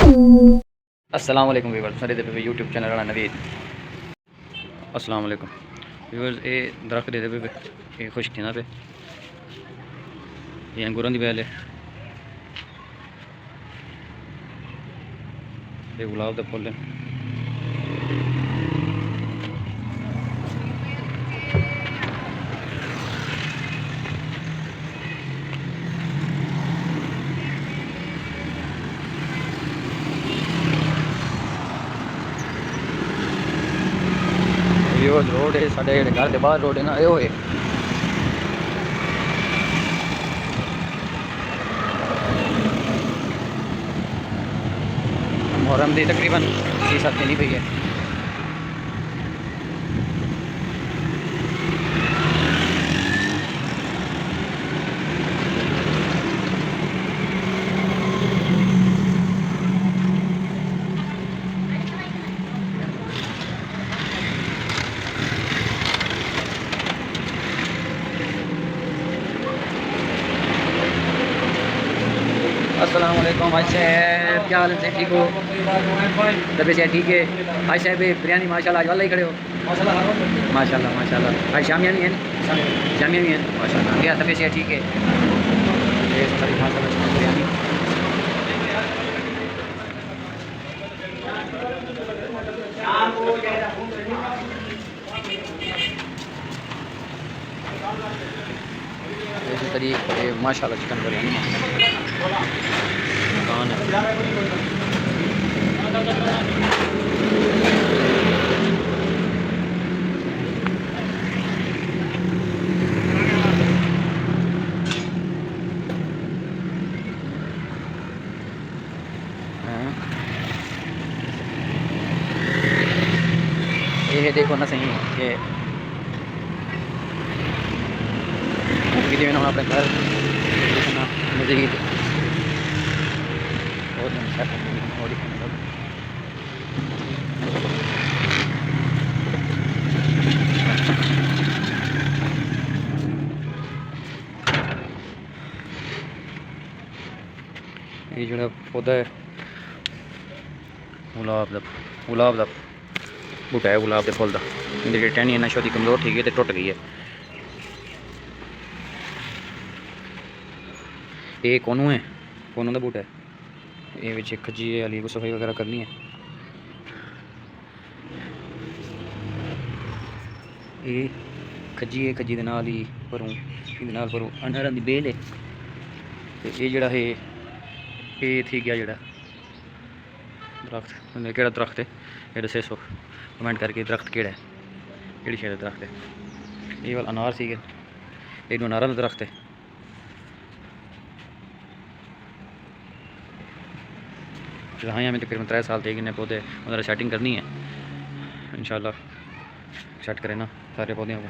अस्सलाम वालेकुम व्यूअर्स, सारे पे यूट्यूब चैनल वाला नवीद। अस्सलाम वालेकुम व्यूअर्स, ये दरख्त दे पे ये खुश थी ना पे ये अंगूरों की बेल है, ये गुलाब का फुल है। व्यूअर्स रोड है साढ़े घर के बाहर रोड है ना, यो है मुहर्रम दी तकरीबन 6-7 दिन ही पई है। अस्सलाम वालेकुम भाई साहब, क्या हाल है? ठीक हो? तबीयत से ठीक है भाई साहब? बिरयानी माशाल्लाह आज वाला ही खड़े हो, माशाल्लाह माशाल्लाह। भाई शामिया नहीं है? शामिया नहीं है माशाल्लाह। क्या तबीयत से ठीक है? ये सारी माशाल्लाह बिरयानी। इसी तरीके माशाल्लाह चिकन बिरयानी दुकान है। ये देखो ना सही ये वीडियो में अपने घर देखना मज़ीद और ये जो पौधा है गुलाब का बूटा है, गुलाब के फुल का। जी टहनी है नशो की कमजोर ठीक है तो टुट गई है। ये कोनू है, कोनू का बूटा है। ये बिच खजी वाली को सफाई वगैरह करनी है। ये खजी है, खजी के नाल ही भरूं भरूं अनार की बेल है। तो ये जड़ा है ये थी गया जड़ा दरख्त, केड़ा दरख्त है ये दसे सो कमेंट करके दरख्त केड़ा है, केड़ी शायद दरख्त है। ये वाला अनार सी ये अनार का दरख्त है। हाँ हमें तकरीबन 3 साल थे कि पौधे उधर सेटिंग करनी है, इंशाल्लाह सेट करें ना सारे पौधों को।